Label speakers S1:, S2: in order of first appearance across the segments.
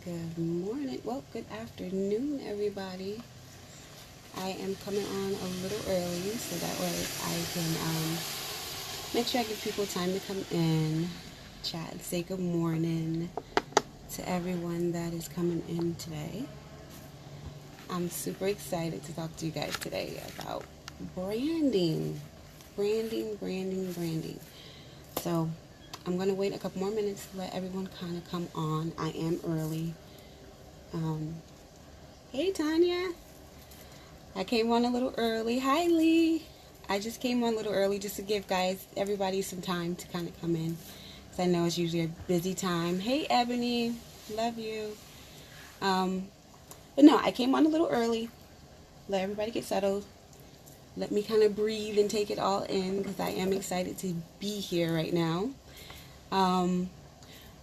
S1: Good morning. Well, good afternoon, everybody. I am coming on a little early so that way I can make sure I give people time to come in, chat, and say good morning to everyone that is coming in today. I'm super excited to talk to you guys today about branding. Branding. So I'm going to wait a couple more minutes to let everyone kind of come on. I am early. Hey, Tanya. I came on a little early. Hi, Lee. I just came on a little early just to give everybody some time to kind of come in. Because I know it's usually a busy time. Hey, Ebony. Love you. But no, I came on a little early. Let everybody get settled. Let me kind of breathe and take it all in because I am excited to be here right now.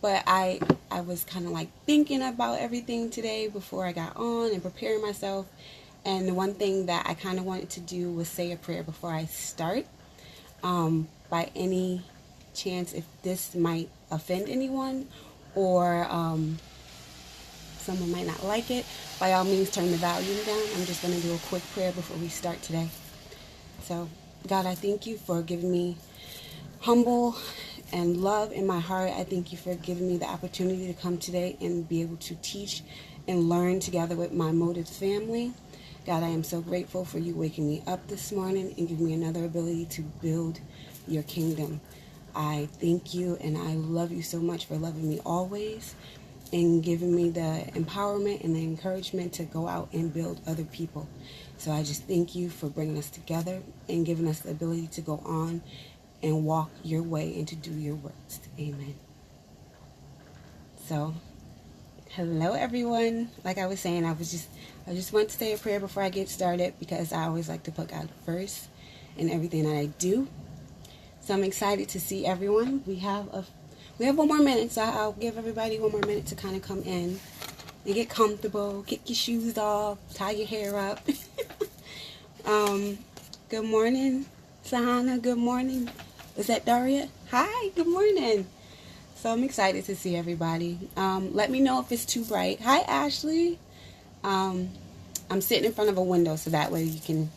S1: But I was kind of like thinking about everything today before I got on and preparing myself. And the one thing that I kind of wanted to do was say a prayer before I start. By any chance, if this might offend anyone or someone might not like it, by all means turn the volume down. I'm just going to do a quick prayer before we start today. So, God, I thank you for giving me humble and love in my heart. I thank you for giving me the opportunity to come today and be able to teach and learn together with my Motives family. God, I am so grateful for you waking me up this morning and giving me another ability to build your kingdom. I thank you and I love you so much for loving me always and giving me the empowerment and the encouragement to go out and build other people. So I just thank you for bringing us together and giving us the ability to go on and walk your way and to do your works. Amen. So, hello everyone. Like I was saying, I just want to say a prayer before I get started because I always like to put God first in everything that I do. So I'm excited to see everyone. We have one more minute, so I'll give everybody one more minute to kind of come in and get comfortable, get your shoes off, tie your hair up. Good morning, Sahana. Good morning. Is that Daria? Hi, good morning. So I'm excited to see everybody. Let me know if it's too bright. Hi, Ashley. I'm sitting in front of a window so that way you can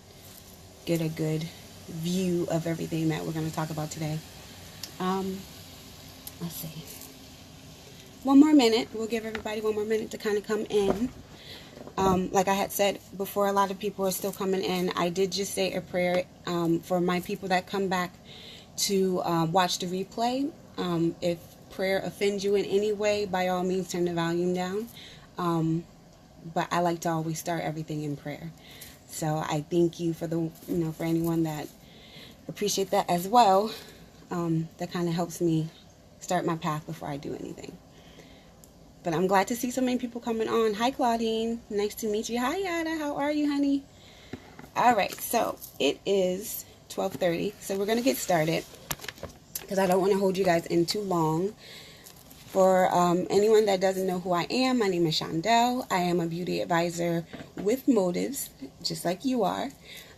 S1: get a good view of everything that we're going to talk about today. Let's see. One more minute. We'll give everybody one more minute to kind of come in. Like I had said before, a lot of people are still coming in. I did just say a prayer for my people that come back to watch the replay. If prayer offends you in any way, by all means turn the volume down. But I like to always start everything in prayer. So I thank you for for anyone that appreciate that as well. That kind of helps me start my path before I do anything. But I'm glad to see so many people coming on. Hi, Claudine. Nice to meet you. Hi, Yada. How are you, honey? All right. So it is 12:30. So we're going to get started because I don't want to hold you guys in too long. For anyone that doesn't know who I am, my name is Shondell. I am a beauty advisor with Motives, just like you are.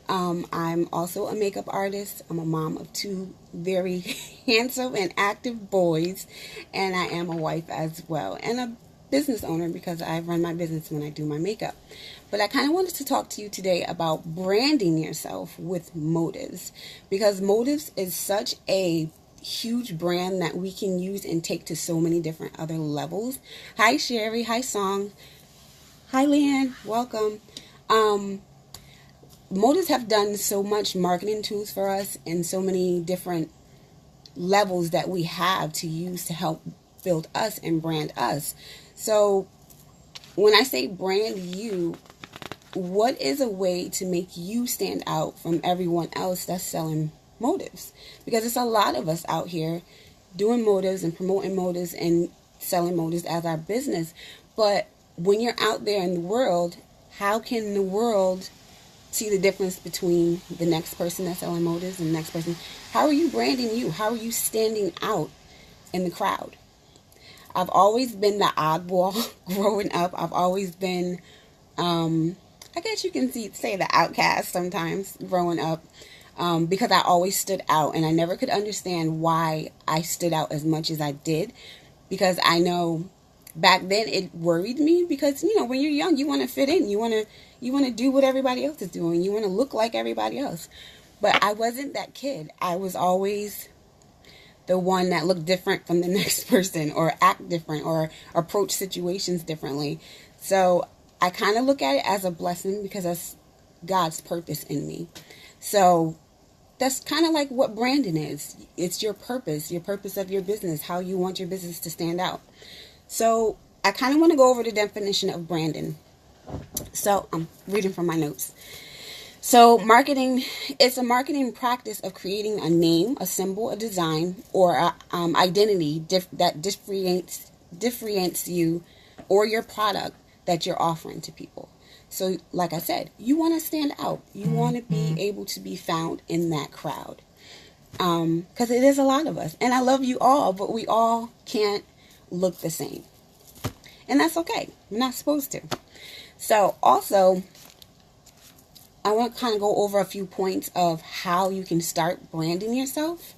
S1: I'm also a makeup artist. I'm a mom of two very handsome and active boys, and I am a wife as well, and a business owner because I run my business when I do my makeup. But I kind of wanted to talk to you today about branding yourself with Motives, because Motives is such a huge brand that we can use and take to so many different other levels. Hi, Sherry. Hi, Song. Hi, Leanne. Welcome. Motives have done so much marketing tools for us and so many different levels that we have to use to help build us and brand us. So when I say brand you, what is a way to make you stand out from everyone else that's selling Motives? Because it's a lot of us out here doing Motives and promoting Motives and selling Motives as our business. But when you're out there in the world, how can the world see the difference between the next person that's selling Motives and the next person? How are you branding you? How are you standing out in the crowd? I've always been the oddball growing up. I've always been, I guess you can say the outcast sometimes growing up, because I always stood out and I never could understand why I stood out as much as I did, because I know back then it worried me because, when you're young, you want to fit in. You want to do what everybody else is doing. You want to look like everybody else. But I wasn't that kid. I was always the one that looked different from the next person, or act different, or approach situations differently. So I kind of look at it as a blessing because that's God's purpose in me. So that's kind of like what branding is. It's your purpose of your business, how you want your business to stand out. So I kind of want to go over the definition of branding. So I'm reading from my notes. So marketing, it's a marketing practice of creating a name, a symbol, a design, or a identity that differentiates you or your product that you're offering to people. So like I said, you want to stand out. You want to be able to be found in that crowd. Because it is a lot of us. And I love you all, but we all can't look the same. And that's okay. We're not supposed to. So also, I want to kind of go over a few points of how you can start branding yourself.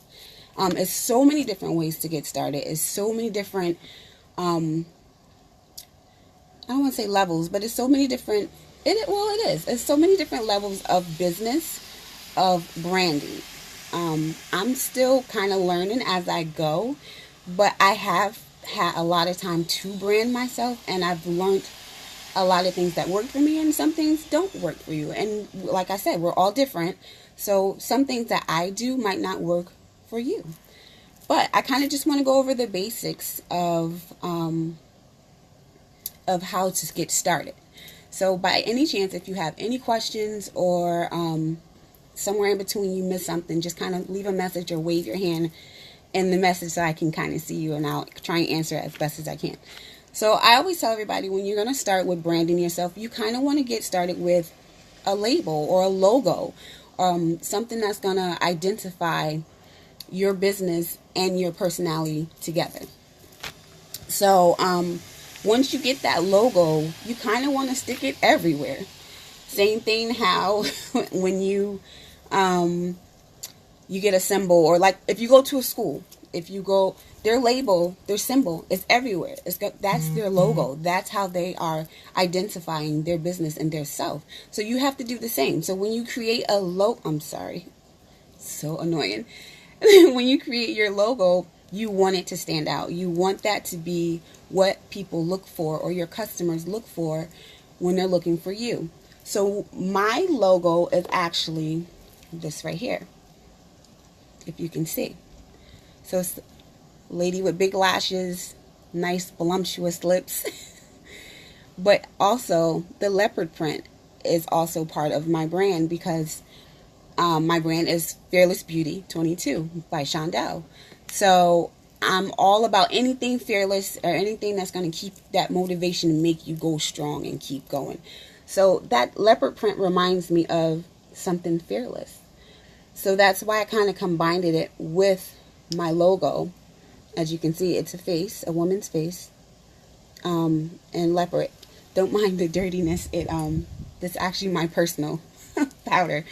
S1: It's so many different ways to get started. It's so many different, I don't want to say levels, but it's so many different, it is. It's so many different levels of business, of branding. I'm still kind of learning as I go, but I have had a lot of time to brand myself, and I've learned a lot of things that work for me and some things don't work for you. And like I said, we're all different. So some things that I do might not work for you. But I kind of just want to go over the basics of how to get started. So by any chance, if you have any questions or somewhere in between you miss something, just kind of leave a message or wave your hand in the message so I can kind of see you, and I'll try and answer it as best as I can. So I always tell everybody, when you're going to start with branding yourself, you kind of want to get started with a label or a logo, something that's going to identify your business and your personality together. So once you get that logo, you kind of want to stick it everywhere. Same thing how when you get a symbol, or like if you go to a school, their label, their symbol is everywhere. That's their logo. That's how they are identifying their business and their self. So you have to do the same. So when you create a I'm sorry, so annoying. When you create your logo, you want it to stand out. You want that to be what people look for, or your customers look for when they're looking for you. So my logo is actually this right here, if you can see. So it's a lady with big lashes, nice voluptuous lips. But also the leopard print is also part of my brand, because my brand is Fearless Beauty 22 by Shondell. So I'm all about anything fearless, or anything that's going to keep that motivation and make you go strong and keep going. So that leopard print reminds me of something fearless. So that's why I kind of combined it with my logo. As you can see, it's a face, a woman's face, and leopard. Don't mind the dirtiness. That's actually my personal powder.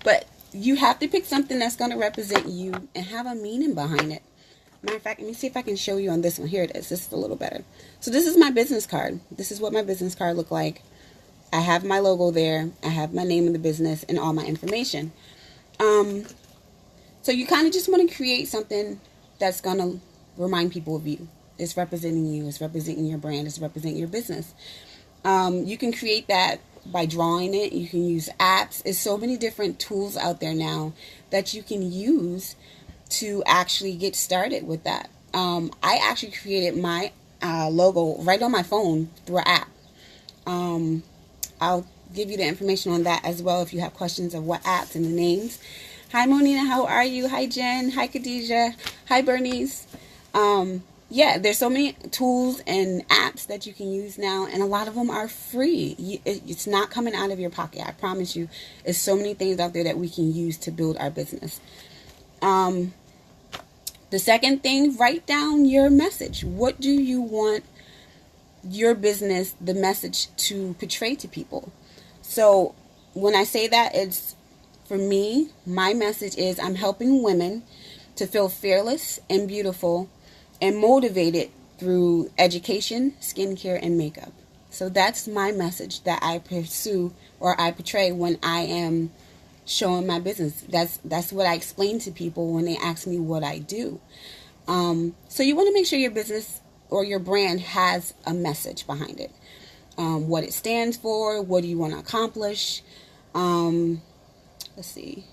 S1: But you have to pick something that's going to represent you and have a meaning behind it. Matter of fact, let me see if I can show you on this one. Here it is. This is a little better. So this is my business card. This is what my business card looked like. I have my logo there. I have my name of the business and all my information. So you kind of just want to create something that's going to remind people of you. It's representing you. It's representing your brand. It's representing your business. You can create that by drawing it. You can use apps. There's so many different tools out there now that you can use to actually get started with that. I actually created my logo right on my phone through an app. I'll give you the information on that as well if you have questions of what apps and the names. Hi, Monina. How are you? Hi, Jen. Hi, Khadijah. Hi, Bernice. Yeah, there's so many tools and apps that you can use now, and a lot of them are free. It's not coming out of your pocket. I promise you. There's so many things out there that we can use to build our business. The second thing, write down your message. What do you want your business, the message, to portray to people? So when I say that, it's, for me, my message is I'm helping women to feel fearless and beautiful and motivated through education, skincare, and makeup. So that's my message that I pursue or I portray when I am showing my business. That's what I explain to people when they ask me what I do. So you want to make sure your business or your brand has a message behind it. What it stands for, what do you want to accomplish. Let's see.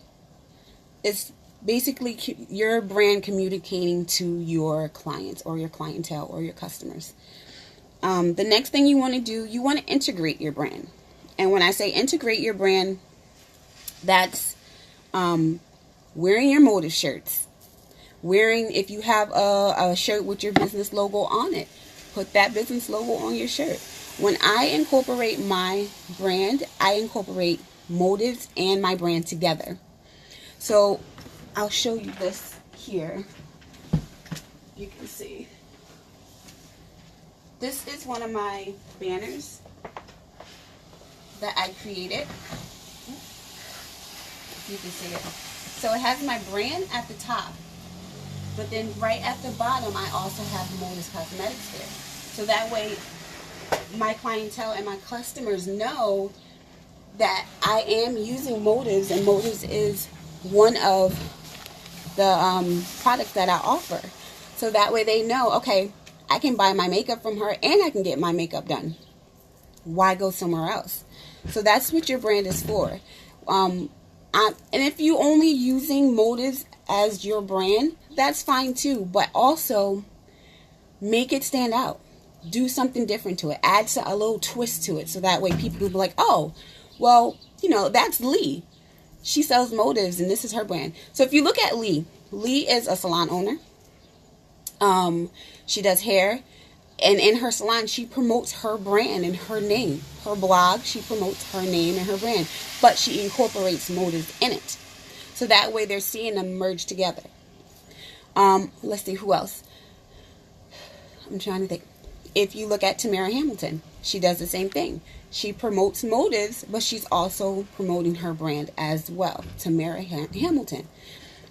S1: It's basically your brand communicating to your clients or your clientele or your customers. The next thing you want to do, you want to integrate your brand. And when I say integrate your brand, that's wearing your Motive shirts. If you have a shirt with your business logo on it, put that business logo on your shirt. When I incorporate my brand, I incorporate Motives and my brand together. So I'll show you this here. You can see. This is one of my banners that I created. You can see it. So it has my brand at the top, but then right at the bottom I also have Motives Cosmetics there. So that way my clientele and my customers know that I am using Motives, and Motives is one of the products that I offer. So that way they know, okay, I can buy my makeup from her and I can get my makeup done. Why go somewhere else? So that's what your brand is for. And if you only using Motives as your brand, that's fine too. But also make it stand out. Do something different to it. Add a little twist to it. So that way people will be like, oh, well, you know, that's Lee. She sells Motives and this is her brand. So if you look at Lee, Lee is a salon owner. She does hair. And in her salon, she promotes her brand and her name. Her blog, she promotes her name and her brand. But she incorporates Motives in it. So that way they're seeing them merge together. Let's see, who else? I'm trying to think. If you look at Tamara Hamilton, she does the same thing. She promotes Motives, but she's also promoting her brand as well, Tamara Hamilton.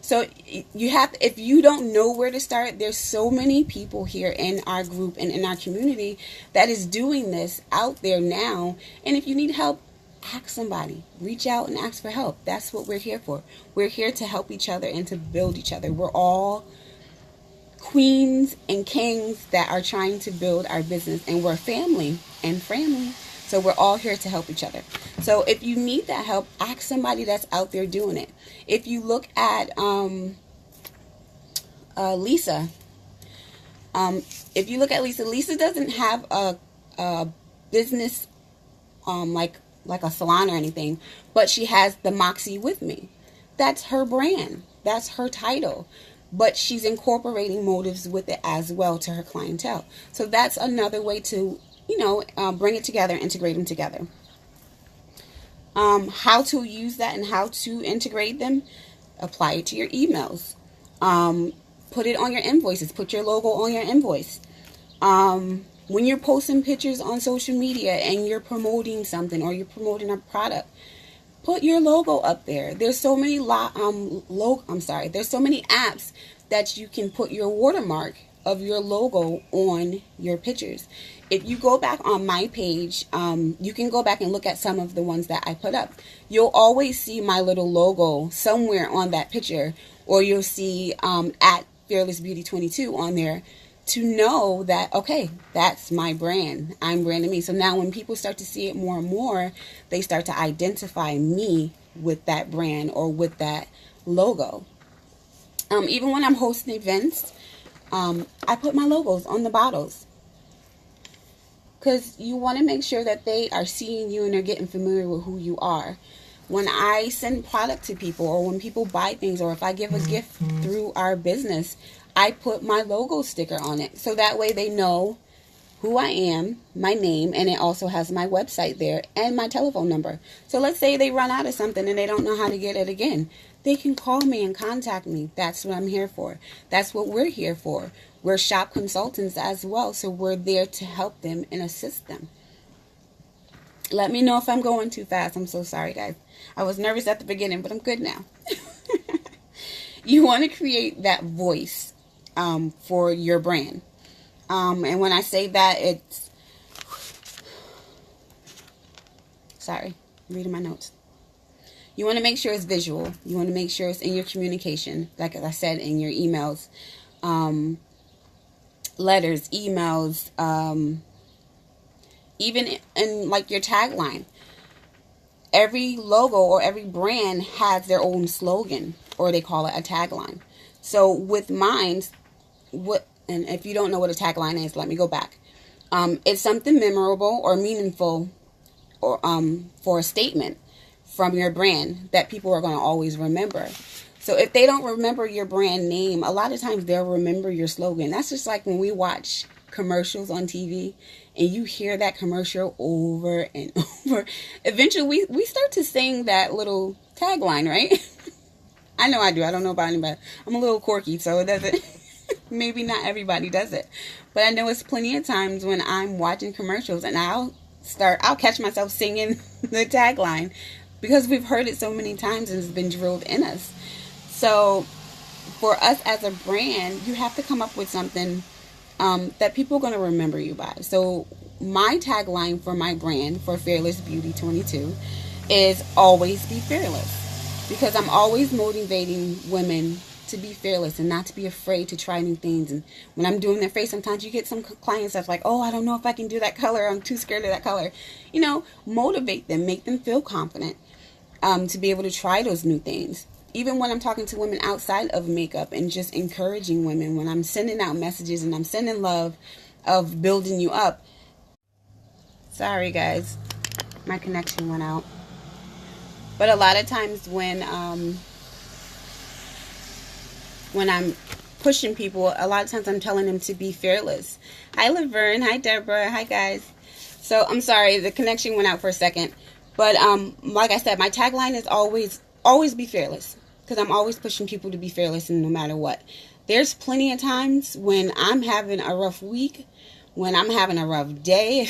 S1: So you have, if you don't know where to start, there's so many people here in our group and in our community that is doing this out there now. And if you need help, ask somebody. Reach out and ask for help. That's what we're here for. We're here to help each other and to build each other. We're all queens and kings that are trying to build our business, and we're family and family. So we're all here to help each other. So if you need that help, ask somebody that's out there doing it. If you look at Lisa, if you look at Lisa, Lisa doesn't have a business like a salon or anything, but she has the Moxie With Me. That's her brand. That's her title. But she's incorporating Motives with it as well to her clientele. So that's another way to, bring it together, integrate them together. How to use that and how to integrate them. Apply it to your emails. Put it on your invoices. Put your logo on your invoice. When you're posting pictures on social media and you're promoting something or you're promoting a product, put your logo up there. There's so many there's so many apps that you can put your watermark of your logo on your pictures. If you go back on my page, you can go back and look at some of the ones that I put up. You'll always see my little logo somewhere on that picture, or you'll see at Fearless Beauty 22 on there, to know that, okay, that's my brand. I'm branding me. So now when people start to see it more and more, they start to identify me with that brand or with that logo. Even when I'm hosting events, I put my logos on the bottles, because you want to make sure that they are seeing you and they're getting familiar with who you are. When I send product to people, or when people buy things, or if I give a gift through our business, I put my logo sticker on it. So that way they know who I am, my name, and it also has my website there and my telephone number. So let's say they run out of something and they don't know how to get it again. They can call me and contact me. That's what I'm here for. That's what we're here for. We're shop consultants as well, so we're there to help them and assist them. Let me know if I'm going too fast. I'm so sorry, guys. I was nervous at the beginning, but I'm good now. You want to create that voice for your brand. And when I say that, it's, sorry, I'm reading my notes. You want to make sure it's visual. You want to make sure it's in your communication, like I said, in your emails, letters, emails, even in like your tagline. Every logo or every brand has their own slogan, or they call it a tagline. So with mine, and if you don't know what a tagline is, let me go back. It's something memorable or meaningful, or for a statement from your brand that people are going to always remember. So if they don't remember your brand name, a lot of times they'll remember your slogan. That's just like when we watch commercials on TV and you hear that commercial over and over. Eventually we start to sing that little tagline, right? I know I do. I don't know about anybody. I'm a little quirky, so it doesn't, maybe not everybody does it. But I know it's plenty of times when I'm watching commercials and I'll catch myself singing the tagline because we've heard it so many times and it's been drilled in us. So for us as a brand, you have to come up with something that people are going to remember you by. So my tagline for my brand, for Fearless Beauty 22, is always be fearless, because I'm always motivating women to be fearless and not to be afraid to try new things. And when I'm doing their face, sometimes you get some clients that's like, oh, I don't know if I can do that color. I'm too scared of that color. You know, motivate them, make them feel confident to be able to try those new things. Even when I'm talking to women outside of makeup and just encouraging women, when I'm sending out messages and I'm sending love of building you up. Sorry, guys, my connection went out. But a lot of times when I'm pushing people, a lot of times I'm telling them to be fearless. Hi, Laverne. Hi, Deborah. Hi, guys. So I'm sorry, the connection went out for a second. But like I said, my tagline is always be fearless, because I'm always pushing people to be fearless, and no matter what. There's plenty of times when I'm having a rough week, when I'm having a rough day.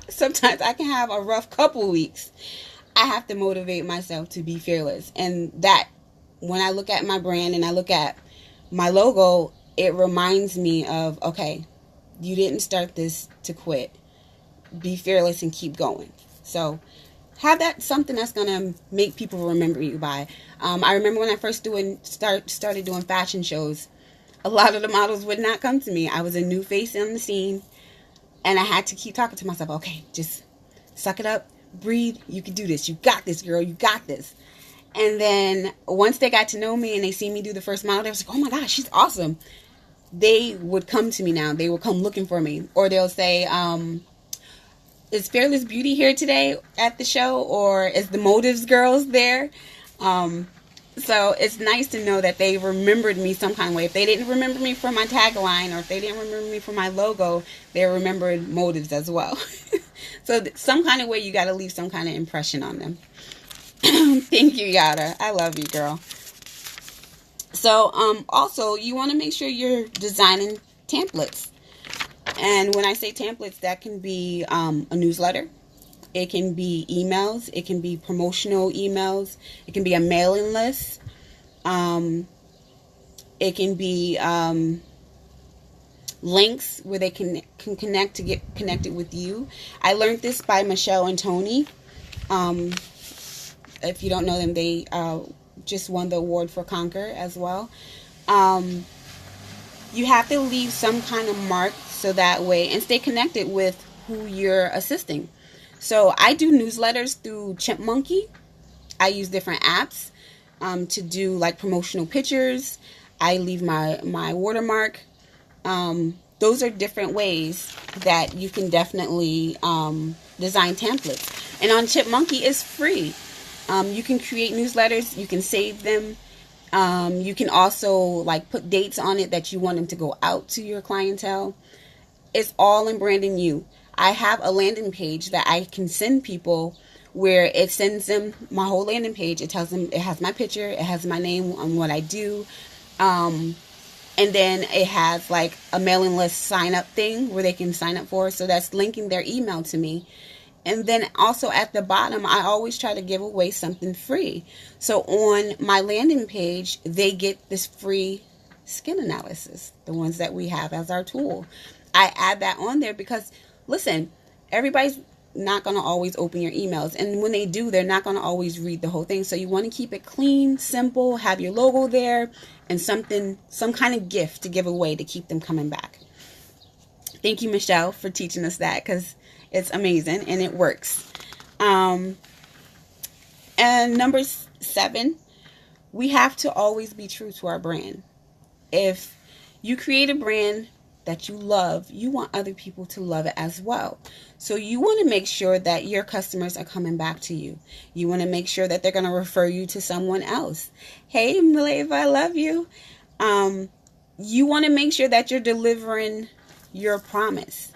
S1: Sometimes I can have a rough couple weeks. I have to motivate myself to be fearless. And that, when I look at my brand and I look at my logo, it reminds me of, okay, you didn't start this to quit. Be fearless and keep going. So have that something that's going to make people remember you by. I remember when I first started doing fashion shows, a lot of the models would not come to me. I was a new face on the scene, and I had to keep talking to myself. Okay, just suck it up, breathe. You can do this. You got this, girl. You got this. And then once they got to know me and they see me do the first model, they was like, oh my gosh, she's awesome. They would come to me now. They would come looking for me. Or they'll say, is Fearless Beauty here today at the show, or is the Motives girls there? So it's nice to know that they remembered me some kind of way. If they didn't remember me for my tagline, or if they didn't remember me for my logo, they remembered Motives as well. So some kind of way, you got to leave some kind of impression on them. Thank you, Yada. I love you, girl. So also, you want to make sure you're designing templates. And when I say templates, that can be a newsletter. It can be emails. It can be promotional emails. It can be a mailing list. It can be links where they can connect to get connected with you. I learned this by Michelle and Tony. If you don't know them, they just won the award for Conquer as well. You have to leave some kind of mark, so that way, and stay connected with who you're assisting. So I do newsletters through Chipmunky. I use different apps to do like promotional pictures. I leave my watermark. Those are different ways that you can definitely design templates. And on Chipmunky, it's free. You can create newsletters. You can save them. You can also like put dates on it that you want them to go out to your clientele. It's all in branding you. I have a landing page that I can send people, where it sends them my whole landing page. It tells them it has my picture, it has my name on what I do, and then it has like a mailing list sign up thing where they can sign up for. So that's linking their email to me. And then also at the bottom, I always try to give away something free. So on my landing page, they get this free skin analysis, the ones that we have as our tool. I add that on there because, listen, everybody's not going to always open your emails. And when they do, they're not going to always read the whole thing. So you want to keep it clean, simple, have your logo there, and some kind of gift to give away to keep them coming back. Thank you, Michelle, for teaching us that, because it's amazing and it works. And number 7, we have to always be true to our brand. If you create a brand that you love, you want other people to love it as well. So you want to make sure that your customers are coming back to you. You want to make sure that they're going to refer you to someone else. Hey, Mileva, I love you. You want to make sure that you're delivering your promise.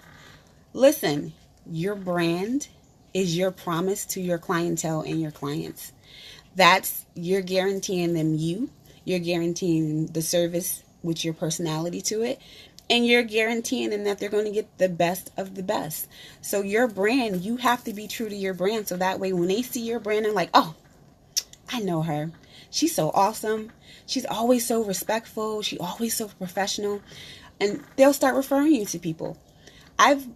S1: Listen, your brand is your promise to your clientele and your clients. You're guaranteeing them you're guaranteeing the service with your personality to it, and you're guaranteeing them that they're going to get the best of the best. So your brand, you have to be true to your brand, so that way when they see your brand, they're like, oh, I know her. She's so awesome. She's always so respectful. She's always so professional. And they'll start referring you to people. I've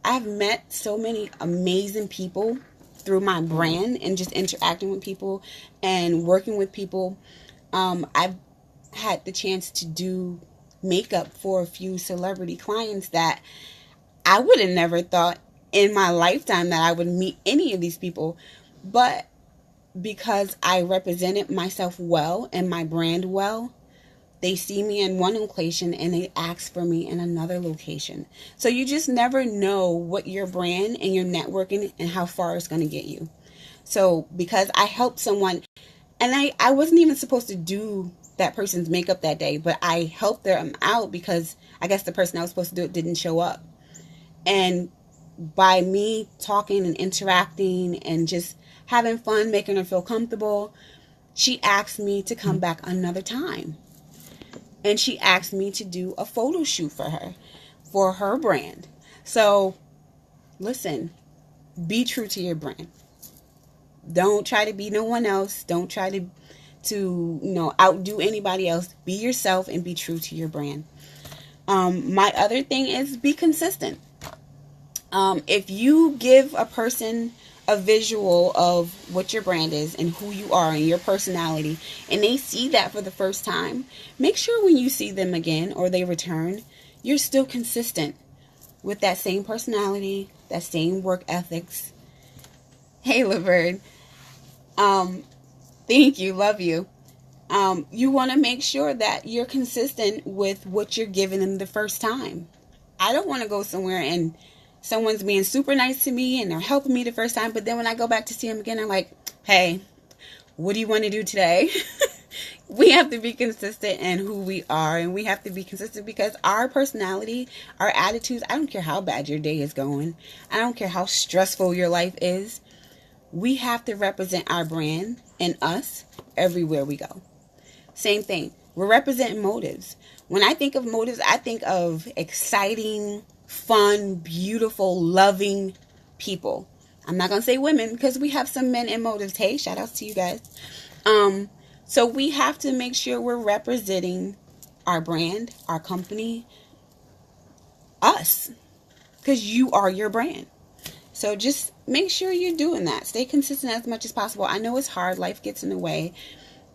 S1: met so many amazing people through my brand and just interacting with people and working with people. I've had the chance to do makeup for a few celebrity clients that I would have never thought in my lifetime that I would meet any of these people. But because I represented myself well and my brand well, they see me in one location and they ask for me in another location. So you just never know what your brand and your networking and how far it's going to get you. So because I helped someone, and I wasn't even supposed to do that person's makeup that day, but I helped them out because I guess the person I was supposed to do it didn't show up. And by me talking and interacting and just having fun, making her feel comfortable, she asked me to come back another time. And she asked me to do a photo shoot for her brand. So, listen, be true to your brand. Don't try to be no one else. Don't try to outdo anybody else. Be yourself and be true to your brand. My other thing is be consistent. If you give a person a visual of what your brand is and who you are and your personality, and they see that for the first time, make sure when you see them again or they return, you're still consistent with that same personality, that same work ethics. Hey, Laverne. Thank you. Love you. You want to make sure that you're consistent with what you're giving them the first time. I don't want to go somewhere and someone's being super nice to me and they're helping me the first time, but then when I go back to see them again, I'm like, hey, what do you want to do today? We have to be consistent in who we are, and we have to be consistent because our personality, our attitudes, I don't care how bad your day is going. I don't care how stressful your life is. We have to represent our brand and us everywhere we go. Same thing. We're representing motives. When I think of motives, I think of exciting, fun, beautiful, loving people. I'm not going to say women because we have some men in motives. Hey, shout outs to you guys. So we have to make sure we're representing our brand, our company, us, because you are your brand. So just make sure you're doing that. Stay consistent as much as possible. I know it's hard. Life gets in the way.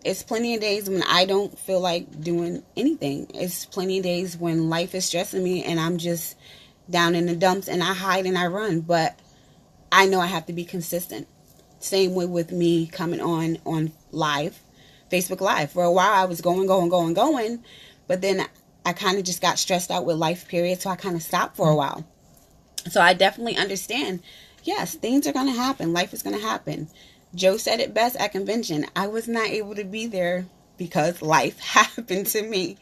S1: It's plenty of days when I don't feel like doing anything. It's plenty of days when life is stressing me and I'm just down in the dumps and I hide and I run. But I know I have to be consistent. Same way with me coming on live, Facebook Live. For a while I was going. But then I kind of just got stressed out with life period. So I kind of stopped for a while. So I definitely understand. Yes, things are going to happen. Life is going to happen. Joe said it best at convention. I was not able to be there because life happened to me.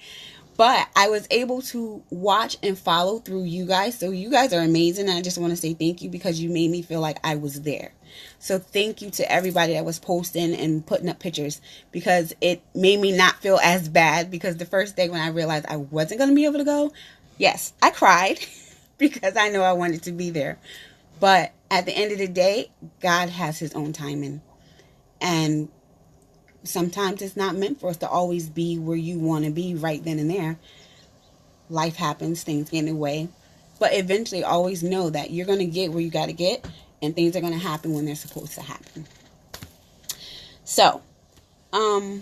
S1: But I was able to watch and follow through you guys. So you guys are amazing. And I just want to say thank you because you made me feel like I was there. So thank you to everybody that was posting and putting up pictures because it made me not feel as bad. Because the first day when I realized I wasn't going to be able to go, yes, I cried because I know I wanted to be there. But at the end of the day, God has his own timing. And sometimes it's not meant for us to always be where you want to be right then and there. life happens, things get in the way. But eventually, always know that you're going to get where you got to get, and things are going to happen when they're supposed to happen. So, I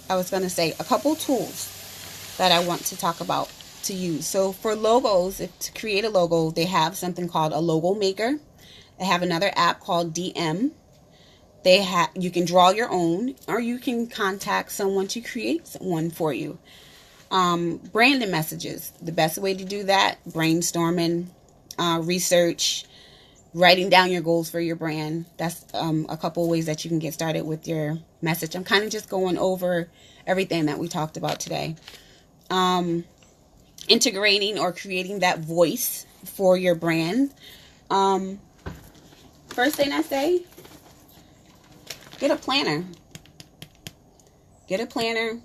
S1: was going to say a couple tools that I want to talk about to use. So for logos, to create a logo, they have something called a logo maker. They have another app called DM. You can draw your own, or you can contact someone to create one for you. Branding messages. The best way to do that, brainstorming, research, writing down your goals for your brand. That's a couple of ways that you can get started with your message. I'm kind of just going over everything that we talked about today. Integrating or creating that voice for your brand. First thing I say, get a planner. Get a planner.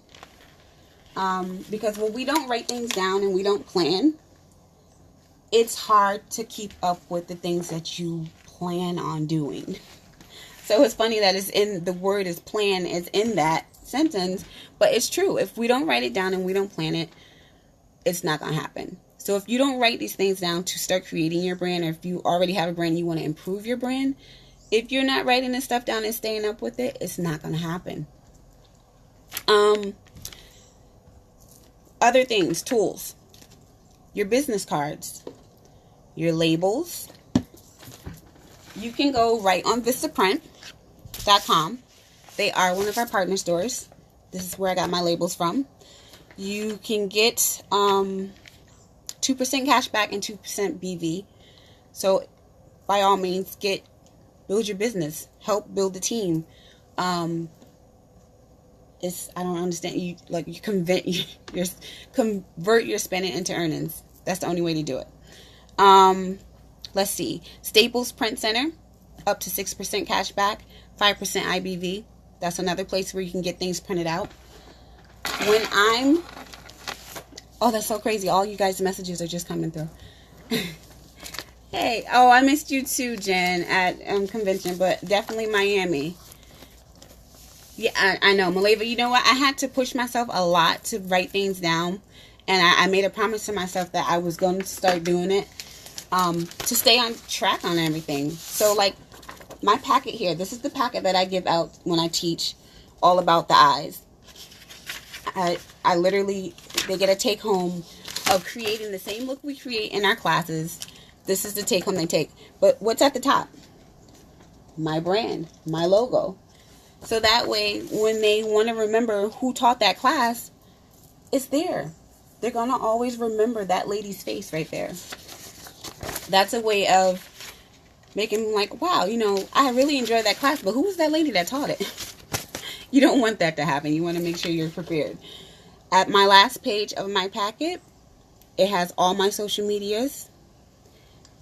S1: Because when we don't write things down and we don't plan, it's hard to keep up with the things that you plan on doing. So it's funny that the word is plan is in that sentence, but it's true. If we don't write it down and we don't plan it, it's not going to happen. So if you don't write these things down to start creating your brand, or if you already have a brand, you want to improve your brand, if you're not writing this stuff down and staying up with it, it's not going to happen. Other things, tools, your business cards, your labels. You can go right on Vistaprint.com. They are one of our partner stores. This is where I got my labels from. You can get 2% cash back and 2% BV. So by all means, build your business, help build a team. I don't understand. You convert your spending into earnings. That's the only way to do it. Let's see. Staples Print Center, up to 6% cash back, 5% IBV. That's another place where you can get things printed out. That's so crazy. All you guys' messages are just coming through. Hey, I missed you too, Jen, at convention, but definitely Miami. Yeah, I know. Maleva, you know what? I had to push myself a lot to write things down. And I made a promise to myself that I was going to start doing it to stay on track on everything. So, like, my packet here, this is the packet that I give out when I teach all about the eyes. I literally, they get a take home of creating the same look we create in our classes. This is the take home they take. But what's at the top? My brand, my logo. So that way, when they want to remember who taught that class, it's there. They're going to always remember that lady's face right there. That's a way of making them like, wow, I really enjoyed that class, but who was that lady that taught it? You don't want that to happen. You want to make sure you're prepared. At my last page of my packet, it has all my social medias.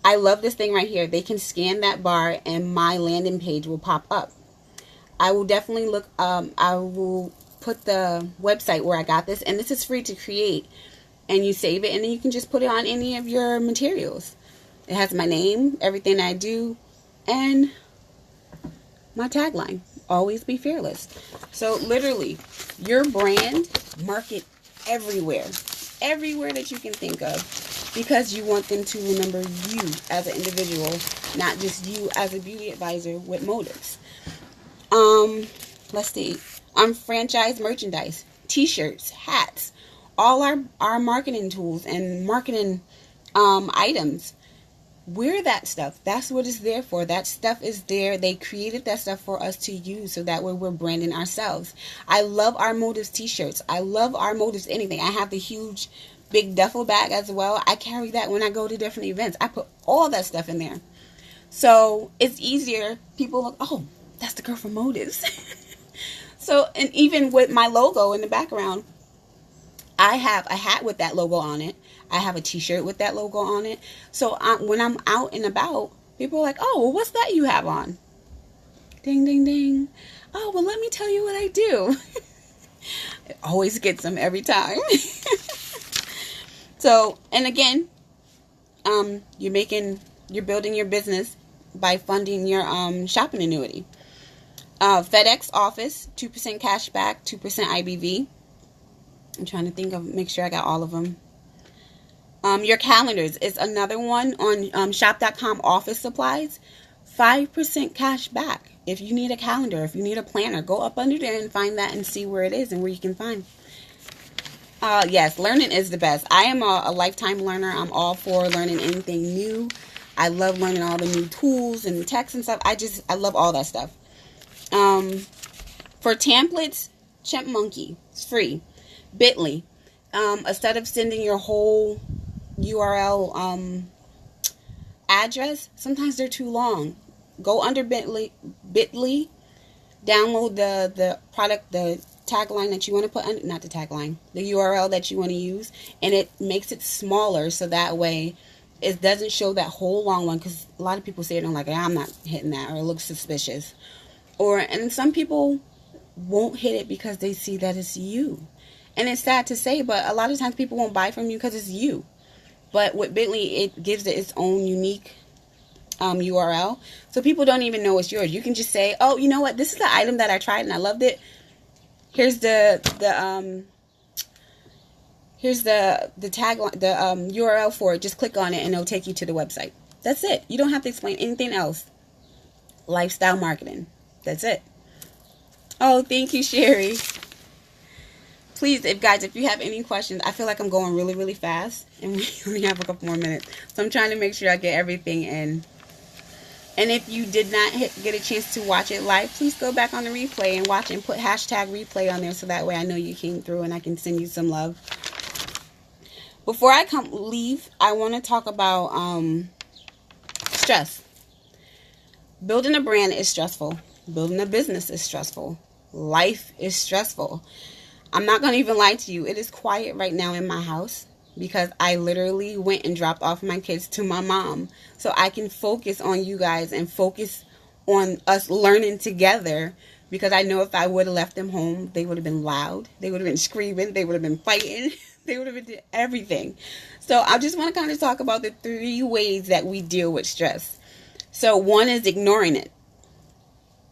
S1: I love this thing right here. They can scan that bar and my landing page will pop up. I will definitely I will put the website where I got this, and this is free to create, and you save it, and then you can just put it on any of your materials. It has my name, everything I do, and my tagline, always be fearless. So literally, your brand, market everywhere that you can think of, because you want them to remember you as an individual, not just you as a beauty advisor with motives. Let's see. Franchise merchandise, t-shirts, hats, all our marketing tools and marketing items. Wear that stuff. That's what it's there for. That stuff is there. They created that stuff for us to use, so that way we're branding ourselves. I love our motives t-shirts. I love our motives anything. I have the huge big duffel bag as well. I carry that when I go to different events. I put all that stuff in there. So it's easier. People look, oh, that's the girl from Motives. So, and even with my logo in the background, I have a hat with that logo on it. I have a t-shirt with that logo on it. So when I'm out and about, people are like, oh, well, what's that you have on? Ding, ding, ding. Oh, well, let me tell you what I do. It always gets them every time. So, and again, you're building your business by funding your shopping annuity. FedEx Office, 2% cash back, 2% IBV. I'm trying to make sure I got all of them. Your calendars is another one on shop.com office supplies. 5% cash back. If you need a calendar, if you need a planner, go up under there and find that and see where it is and where you can find. Yes, learning is the best. I am a lifetime learner. I'm all for learning anything new. I love learning all the new tools and texts and stuff. I love all that stuff. For templates, Chipmunky. It's free. Bitly. Instead of sending your whole URL address, sometimes they're too long. Go under Bitly, download the product, the tagline that you want to put under, not the tagline, the URL that you want to use, and it makes it smaller so that way it doesn't show that whole long one, because a lot of people say it and like, I'm not hitting that, or it looks suspicious. And some people won't hit it because they see that it's you. And it's sad to say, but a lot of times people won't buy from you because it's you. But with Bitly, it gives it its own unique URL. So people don't even know it's yours. You can just say, oh, you know what? This is the item that I tried and I loved it. Here's the tagline, the URL for it. Just click on it and it'll take you to the website. That's it. You don't have to explain anything else. Lifestyle marketing. That's it. Oh, thank you, Sherry. Please, if you have any questions, I feel like I'm going really, really fast, and we only have a couple more minutes. So I'm trying to make sure I get everything in. And if you did not get a chance to watch it live, please go back on the replay and watch and put hashtag replay on there so that way I know you came through and I can send you some love. Before I leave, I want to talk about stress. Building a brand is stressful. Building a business is stressful. Life is stressful. I'm not going to even lie to you. It is quiet right now in my house because I literally went and dropped off my kids to my mom so I can focus on you guys and focus on us learning together, because I know if I would have left them home, they would have been loud. They would have been screaming. They would have been fighting. They would have been doing everything. So I just want to kind of talk about the 3 ways that we deal with stress. So one is ignoring it.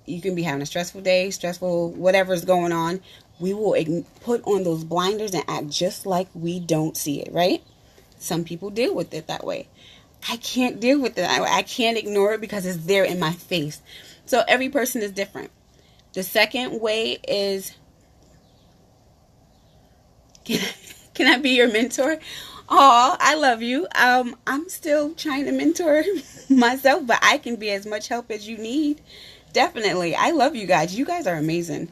S1: You can be having a stressful day, stressful whatever's going on. We will put on those blinders and act just like we don't see it, right? Some people deal with it that way. I can't deal with it. I can't ignore it because it's there in my face. So every person is different. The second way is, can I be your mentor? Oh, I love you. I'm still trying to mentor myself, but I can be as much help as you need. Definitely. I love you guys. You guys are amazing.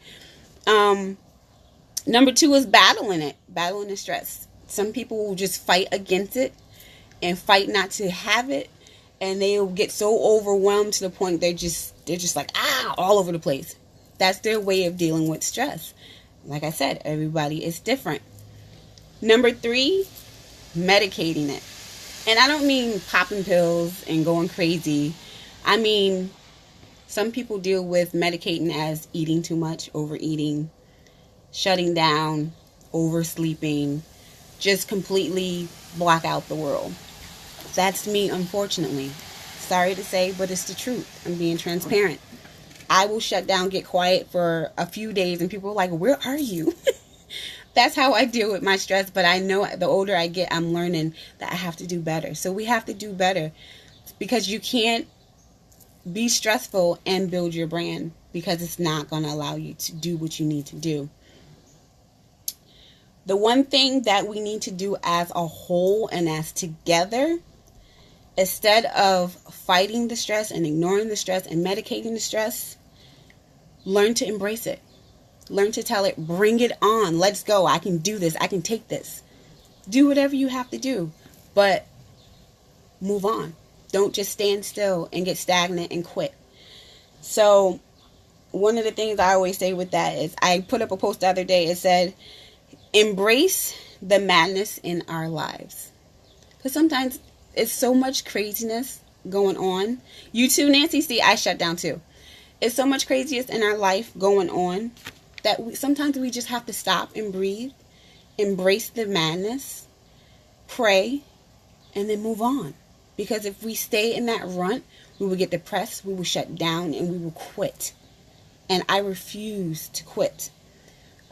S1: Number 2 is battling the stress. Some people will just fight against it and fight not to have it, and they'll get so overwhelmed to the point they're just like all over the place. That's their way of dealing with stress. Like I said, everybody is different. Number 3, medicating it. And I don't mean popping pills and going crazy. I mean, some people deal with medicating as eating too much, overeating, shutting down, oversleeping, just completely block out the world. That's me, unfortunately. Sorry to say, but it's the truth. I'm being transparent. I will shut down, get quiet for a few days, and people are like, where are you? That's how I deal with my stress, but I know the older I get, I'm learning that I have to do better. So we have to do better, because you can't be stressful and build your brand, because it's not going to allow you to do what you need to do. The one thing that we need to do as a whole and as together, instead of fighting the stress and ignoring the stress and medicating the stress, learn to embrace it. Learn to tell it, bring it on. Let's go. I can do this. I can take this. Do whatever you have to do, but move on. Don't just stand still and get stagnant and quit. So one of the things I always say with that is, I put up a post the other day. It said, embrace the madness in our lives. Because sometimes it's so much craziness going on. You too, Nancy? See, I shut down too. It's so much craziness in our life going on that sometimes we just have to stop and breathe, embrace the madness, pray, and then move on. Because if we stay in that rut, we will get depressed, we will shut down, and we will quit. And I refuse to quit.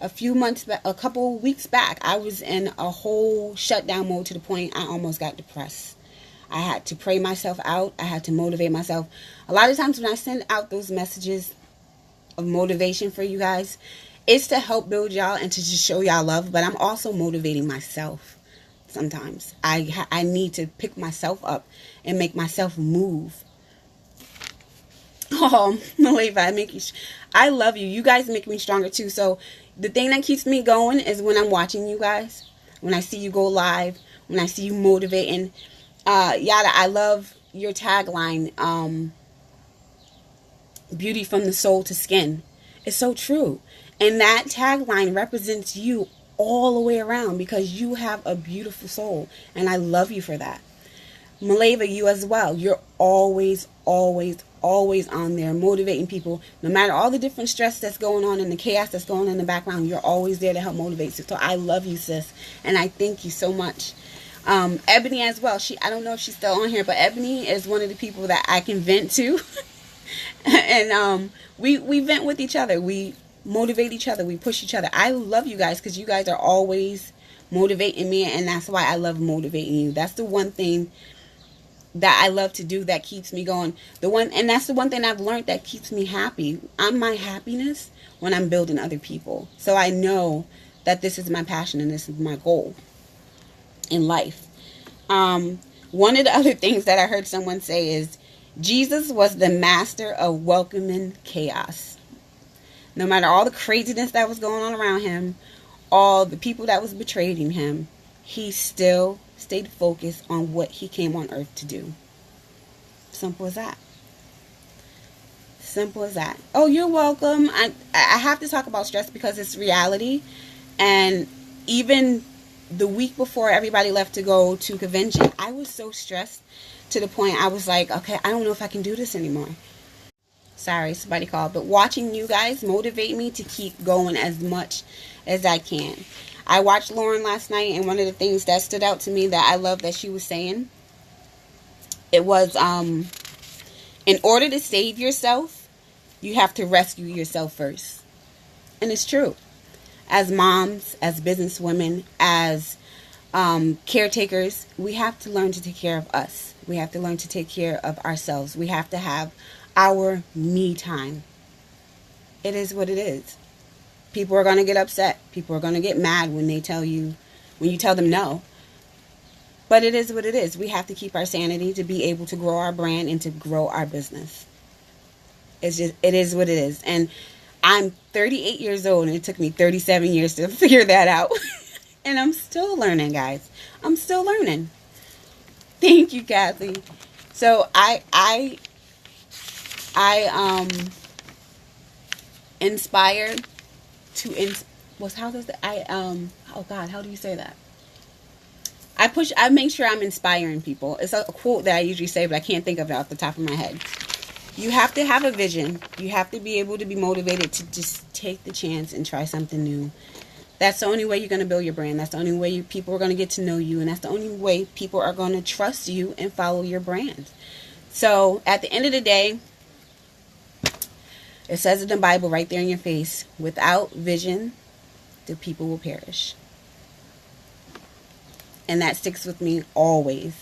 S1: a couple weeks back, I was in a whole shutdown mode to the point I almost got depressed. I had to pray myself out. I had to motivate myself. A lot of times when I send out those messages of motivation for you guys, it's to help build y'all and to just show y'all love, but I'm also motivating myself. Sometimes I need to pick myself up and make myself move. Oh, Maleva, I love you. You guys make me stronger too. So the thing that keeps me going is when I'm watching you guys, when I see you go live, when I see you motivating. Yada, I love your tagline, beauty from the soul to skin. It's so true. And that tagline represents you all the way around because you have a beautiful soul. And I love you for that. Maleva, you as well. You're always, always, always on there motivating people. No matter all the different stress that's going on and the chaos that's going on in the background, you're always there to help motivate you. So I love you, sis. And I thank you so much. Ebony as well. I don't know if she's still on here, but Ebony is one of the people that I can vent to. And we vent with each other. We motivate each other. We push each other. I love you guys because you guys are always motivating me, and that's why I love motivating you. That's the one thing that I love to do that keeps me going. And that's the one thing I've learned that keeps me happy. I'm my happiness when I'm building other people. So I know that this is my passion and this is my goal in life. One of the other things that I heard someone say is Jesus was the master of welcoming chaos. No matter all the craziness that was going on around him, all the people that was betraying him, he still stayed focused on what he came on earth to do. Simple as that. Simple as that. Oh, you're welcome. I have to talk about stress because it's reality. And even the week before everybody left to go to convention, I was so stressed to the point I was like, okay, I don't know if I can do this anymore. Sorry, somebody called. But watching you guys motivate me to keep going as much as I can. I watched Lauren last night, and one of the things that stood out to me that I love that she was saying, it was, in order to save yourself, you have to rescue yourself first. And it's true. As moms, as businesswomen, as caretakers, we have to learn to take care of us. We have to learn to take care of ourselves. We have to have our me time. It is what it is. People are going to get upset. People are going to get mad when you tell them no. But it is what it is. We have to keep our sanity to be able to grow our brand and to grow our business. It is what it is. And I'm 38 years old, and it took me 37 years to figure that out. And I'm still learning, guys. I'm still learning. Thank you, Kathy. So I inspired to how do you say that? I make sure I'm inspiring people. It's a quote that I usually say, but I can't think of it off the top of my head. You have to have a vision. You have to be able to be motivated to just take the chance and try something new. That's the only way you're going to build your brand. That's the only way people are going to get to know you. And that's the only way people are going to trust you and follow your brand. So at the end of the day, it says in the Bible right there in your face, without vision, the people will perish. And that sticks with me always.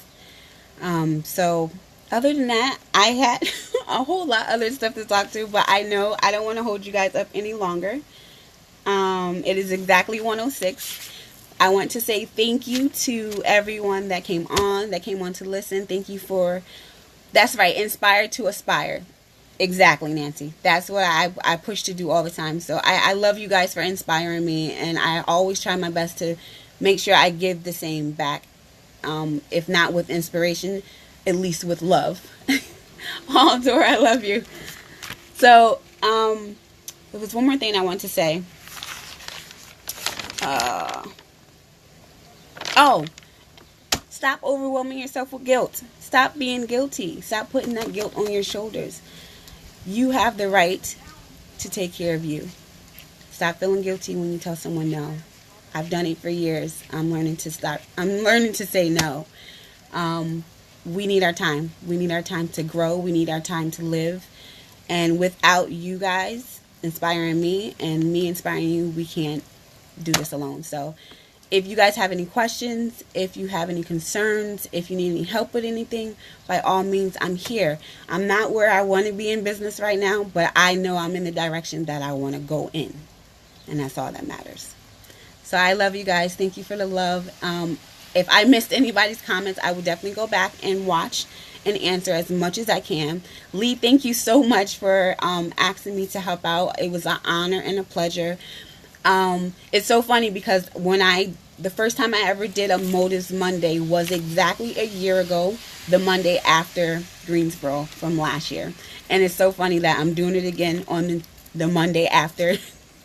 S1: So other than that, I had a whole lot of other stuff to talk to, but I know I don't want to hold you guys up any longer. It is exactly 1:06. I want to say thank you to everyone that came on to listen. Thank you that's right, inspired to aspire. Exactly, Nancy. That's what I push to do all the time. So I love you guys for inspiring me, and I always try my best to make sure I give the same back. If not with inspiration, at least with love. Oh, Dora, I love you. So, there was one more thing I want to say. Stop overwhelming yourself with guilt. Stop being guilty. Stop putting that guilt on your shoulders. You have the right to take care of you. Stop feeling guilty when you tell someone no. I've done it for years. I'm learning to say no. We need our time. We need our time to grow. We need our time to live. And without you guys, inspiring me and me inspiring you, we can't do this alone. So if you guys have any questions, if you have any concerns, if you need any help with anything, by all means, I'm here. I'm not where I want to be in business right now, but I know I'm in the direction that I want to go in. And that's all that matters. So I love you guys. Thank you for the love. If I missed anybody's comments, I will definitely go back and watch and answer as much as I can. Lee, thank you so much for asking me to help out. It was an honor and a pleasure. It's so funny because the first time I ever did a Motives Monday was exactly a year ago, the Monday after Greensboro from last year. And it's so funny that I'm doing it again on the Monday after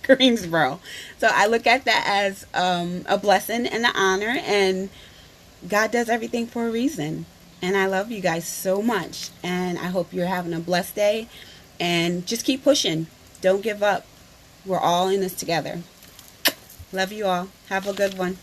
S1: Greensboro. So I look at that as a blessing and an honor, and God does everything for a reason. And I love you guys so much, and I hope you're having a blessed day, and just keep pushing. Don't give up. We're all in this together. Love you all. Have a good one.